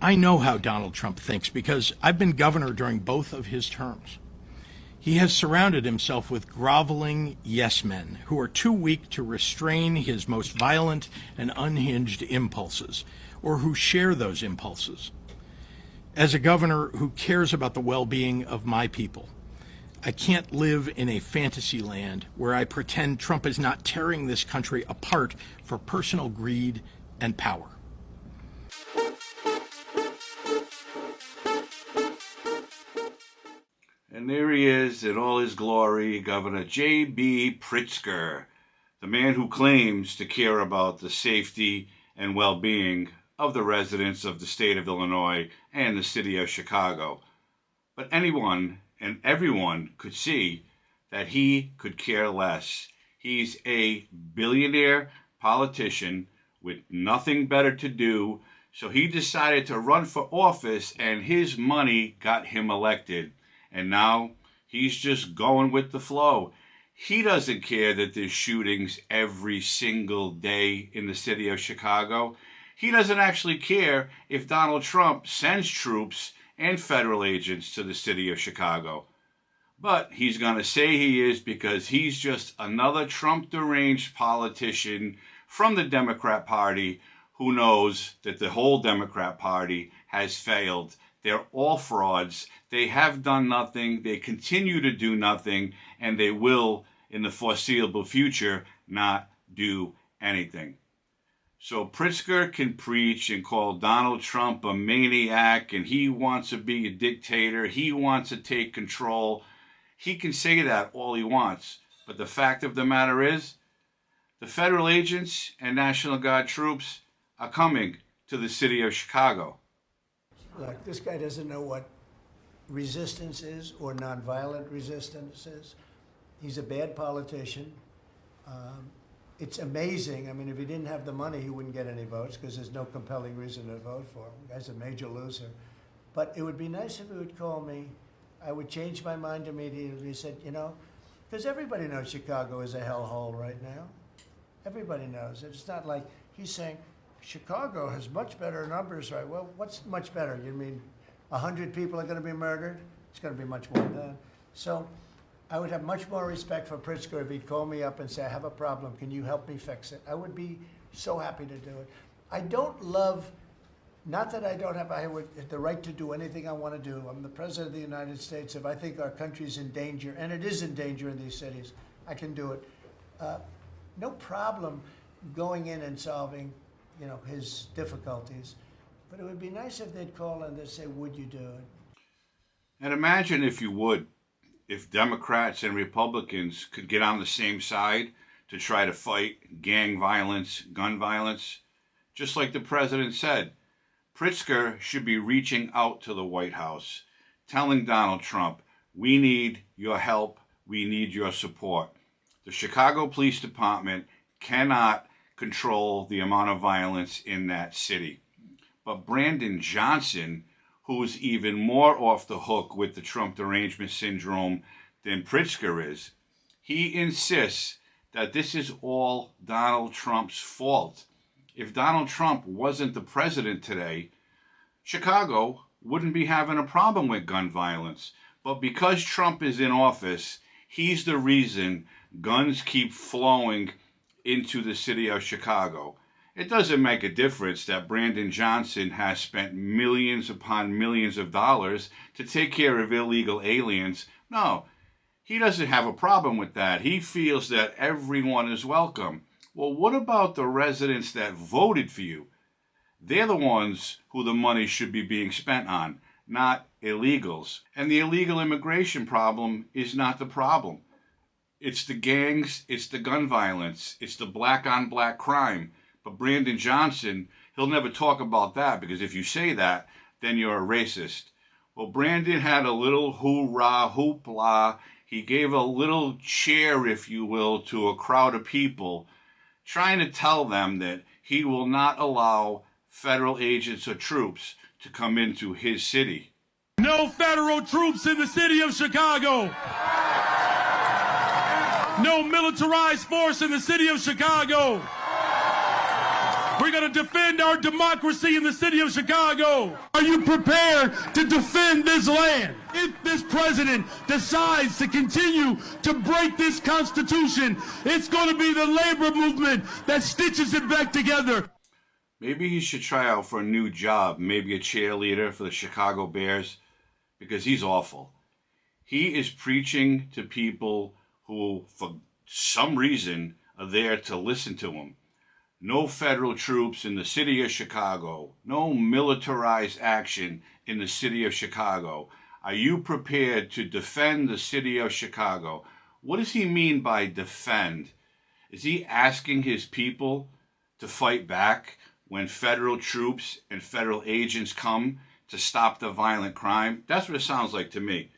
I know how Donald Trump thinks because I've been governor during both of his terms. He has surrounded himself with groveling yes men who are too weak to restrain his most violent and unhinged impulses, or who share those impulses. As a governor who cares about the well-being of my people, I can't live in a fantasy land where I pretend Trump is not tearing this country apart for personal greed and power. And there he is in all his glory, Governor J.B. Pritzker, the man who claims to care about the safety and well-being of the residents of the state of Illinois and the city of Chicago. But anyone and everyone could see that he could care less. He's a billionaire politician with nothing better to do, so he decided to run for office, and his money got him elected. And now he's just going with the flow. He doesn't care that there's shootings every single day in the city of Chicago. He doesn't actually care if Donald Trump sends troops and federal agents to the city of Chicago. But he's going to say he is because he's just another Trump deranged politician from the Democrat Party who knows that the whole Democrat Party has failed. They're all frauds. They have done nothing. They continue to do nothing. And they will, in the foreseeable future, not do anything. So Pritzker can preach and call Donald Trump a maniac, and he wants to be a dictator. He wants to take control. He can say that all he wants. But the fact of the matter is, the federal agents and National Guard troops are coming to the city of Chicago. Look, this guy doesn't know what resistance is or nonviolent resistance is. He's a bad politician. It's amazing. I mean, if he didn't have the money, he wouldn't get any votes because there's no compelling reason to vote for him. The guy's a major loser. But it would be nice if he would call me. I would change my mind immediately. He said, you know, because everybody knows Chicago is a hellhole right now. Everybody knows it. It's not like he's saying, Chicago has much better numbers, right? Well, what's much better? You mean 100 people are going to be murdered? It's going to be much more than that. So I would have much more respect for Pritzker if he'd call me up and say, I have a problem. Can you help me fix it? I would be so happy to do it. I don't love, not that I don't have the right to do anything I want to do. I'm the president of the United States. If I think our country's in danger, and it is in danger in these cities, I can do it. No problem going in and solving his difficulties. But it would be nice if they'd call and they'd say, would you do it? And imagine if you would, if Democrats and Republicans could get on the same side to try to fight gang violence, gun violence. Just like the president said, Pritzker should be reaching out to the White House, telling Donald Trump, we need your help, we need your support. The Chicago Police Department cannot control the amount of violence in that city. But Brandon Johnson, who's even more off the hook with the Trump derangement syndrome than Pritzker is, he insists that this is all Donald Trump's fault. If Donald Trump wasn't the president today, Chicago wouldn't be having a problem with gun violence. But because Trump is in office, he's the reason guns keep flowing into the city of Chicago. It doesn't make a difference that Brandon Johnson has spent millions upon millions of dollars to take care of illegal aliens. No, he doesn't have a problem with that. He feels that everyone is welcome. Well, what about the residents that voted for you? They're the ones who the money should be being spent on, not illegals. And the illegal immigration problem is not the problem. It's the gangs, it's the gun violence, it's the black-on-black crime. But Brandon Johnson, he'll never talk about that because if you say that, then you're a racist. Well, Brandon had a little hoorah, hoopla. He gave a little cheer, if you will, to a crowd of people, trying to tell them that he will not allow federal agents or troops to come into his city. No federal troops in the city of Chicago. No militarized force in the city of Chicago. We're going to defend our democracy in the city of Chicago. Are you prepared to defend this land? If this president decides to continue to break this Constitution, it's going to be the labor movement that stitches it back together. Maybe he should try out for a new job, maybe a cheerleader for the Chicago Bears, because he's awful. He is preaching to people who, for some reason, are there to listen to him. No federal troops in the city of Chicago. No militarized action in the city of Chicago. Are you prepared to defend the city of Chicago? What does he mean by defend? Is he asking his people to fight back when federal troops and federal agents come to stop the violent crime? That's what it sounds like to me.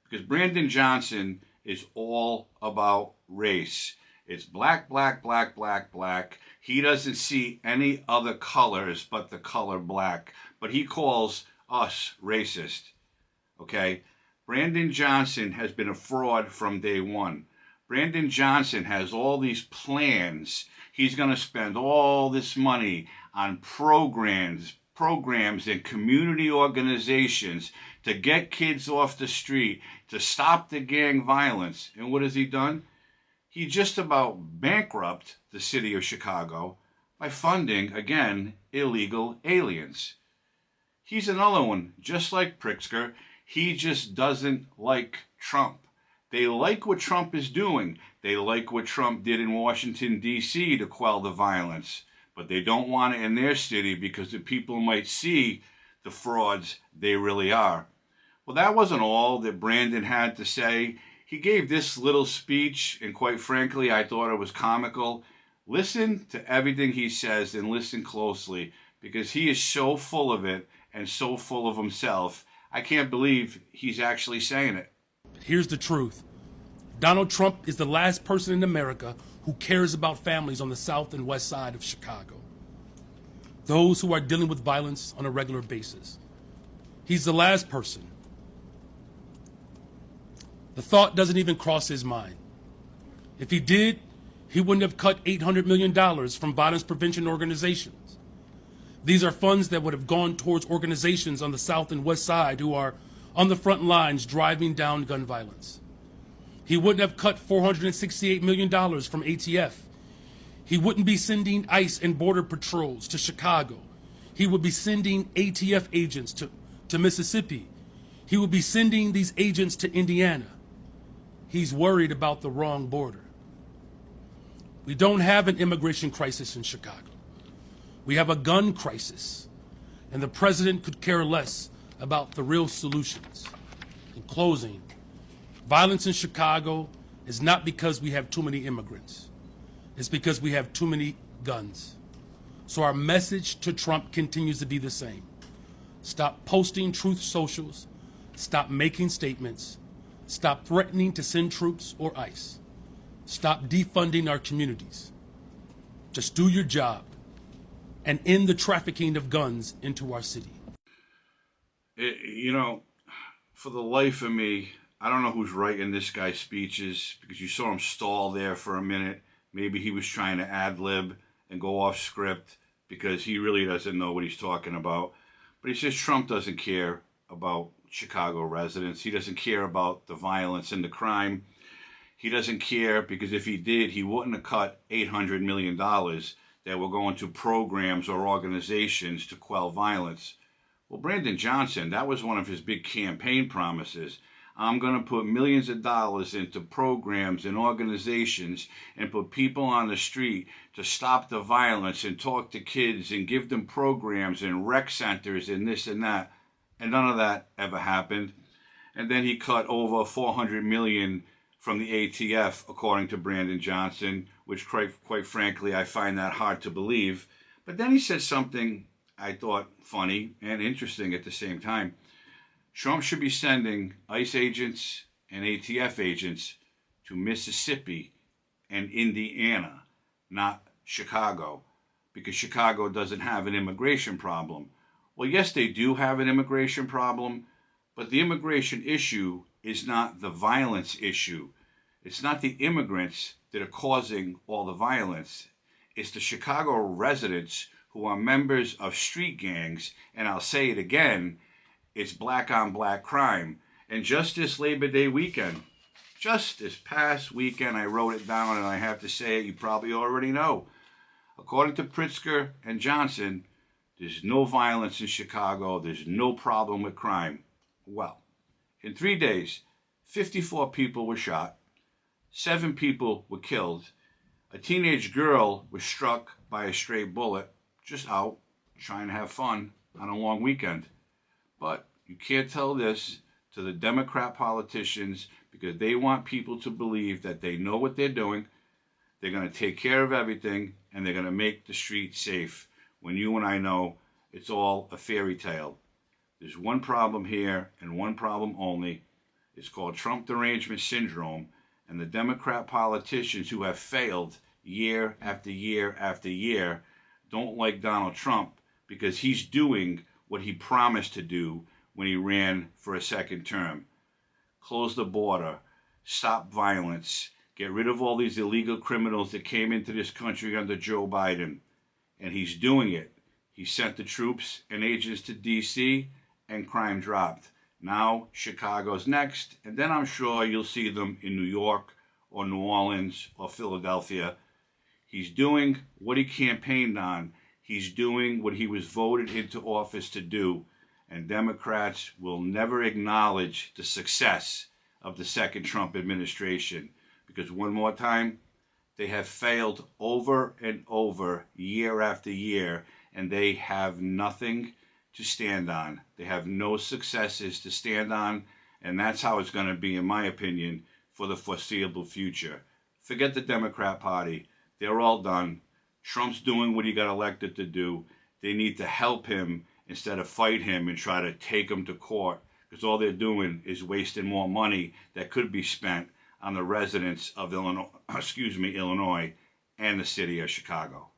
Because Brandon Johnson is all about race. It's black, black, black, black, black. He doesn't see any other colors but the color black. But he calls us racist. Okay? Brandon Johnson has been a fraud from day one. Brandon Johnson has all these plans. He's going to spend all this money on programs and community organizations to get kids off the street, to stop the gang violence. And what has he done? He just about bankrupt the city of Chicago by funding, again, illegal aliens. He's another one, just like Pritzker. He just doesn't like Trump. They like what Trump is doing. They like what Trump did in Washington, D.C. to quell the violence. But they don't want it in their city because the people might see the frauds they really are. Well, that wasn't all that Brandon had to say. He gave this little speech, and quite frankly, I thought it was comical. Listen to everything he says and listen closely, because he is so full of it and so full of himself. I can't believe he's actually saying it. Here's the truth. Donald Trump is the last person in America who cares about families on the south and west side of Chicago. Those who are dealing with violence on a regular basis. He's the last person. The thought doesn't even cross his mind. If he did, he wouldn't have cut $800 million from violence prevention organizations. These are funds that would have gone towards organizations on the south and west side who are on the front lines driving down gun violence. He wouldn't have cut $468 million from ATF. He wouldn't be sending ICE and border patrols to Chicago. He would be sending ATF agents to Mississippi. He would be sending these agents to Indiana. He's worried about the wrong border. We don't have an immigration crisis in Chicago. We have a gun crisis, and the president could care less about the real solutions. In closing, violence in Chicago is not because we have too many immigrants. It's because we have too many guns. So our message to Trump continues to be the same. Stop posting truth socials. Stop making statements. Stop threatening to send troops or ICE. Stop defunding our communities. Just do your job and end the trafficking of guns into our city. For the life of me, I don't know who's writing this guy's speeches, because you saw him stall there for a minute. Maybe he was trying to ad-lib and go off script because he really doesn't know what he's talking about. But he says Trump doesn't care about Chicago residents. He doesn't care about the violence and the crime. He doesn't care because if he did, he wouldn't have cut $800 million that were going to programs or organizations to quell violence. Well, Brandon Johnson, that was one of his big campaign promises. I'm going to put millions of dollars into programs and organizations and put people on the street to stop the violence and talk to kids and give them programs and rec centers and this and that. And none of that ever happened. And then he cut over $400 million from the ATF, according to Brandon Johnson, which quite frankly, I find that hard to believe. But then he said something I thought funny and interesting at the same time. Trump should be sending ICE agents and ATF agents to Mississippi and Indiana, not Chicago, because Chicago doesn't have an immigration problem. Well, yes, they do have an immigration problem, but the immigration issue is not the violence issue. It's not the immigrants that are causing all the violence. It's the Chicago residents who are members of street gangs, and I'll say it again, it's black on black crime. And just this Labor Day weekend, just this past weekend, I wrote it down and I have to say it, you probably already know. According to Pritzker and Johnson, there's no violence in Chicago, there's no problem with crime. Well, in 3 days, 54 people were shot, 7 people were killed, a teenage girl was struck by a stray bullet, just out trying to have fun on a long weekend. But you can't tell this to the Democrat politicians because they want people to believe that they know what they're doing, they're going to take care of everything, and they're going to make the streets safe, when you and I know it's all a fairy tale. There's one problem here and one problem only. It's called Trump derangement syndrome, and the Democrat politicians who have failed year after year after year don't like Donald Trump because he's doing what he promised to do when he ran for a second term. Close the border, stop violence, get rid of all these illegal criminals that came into this country under Joe Biden. And he's doing it. He sent the troops and agents to D.C. and crime dropped. Now Chicago's next, and then I'm sure you'll see them in New York or New Orleans or Philadelphia. He's doing what he campaigned on. He's doing what he was voted into office to do. And Democrats will never acknowledge the success of the second Trump administration. Because one more time, they have failed over and over, year after year, and they have nothing to stand on. They have no successes to stand on, and that's how it's going to be, in my opinion, for the foreseeable future. Forget the Democrat Party. They're all done. Trump's doing what he got elected to do. They need to help him instead of fight him and try to take him to court, because all they're doing is wasting more money that could be spent on the residents of Illinois and the city of Chicago.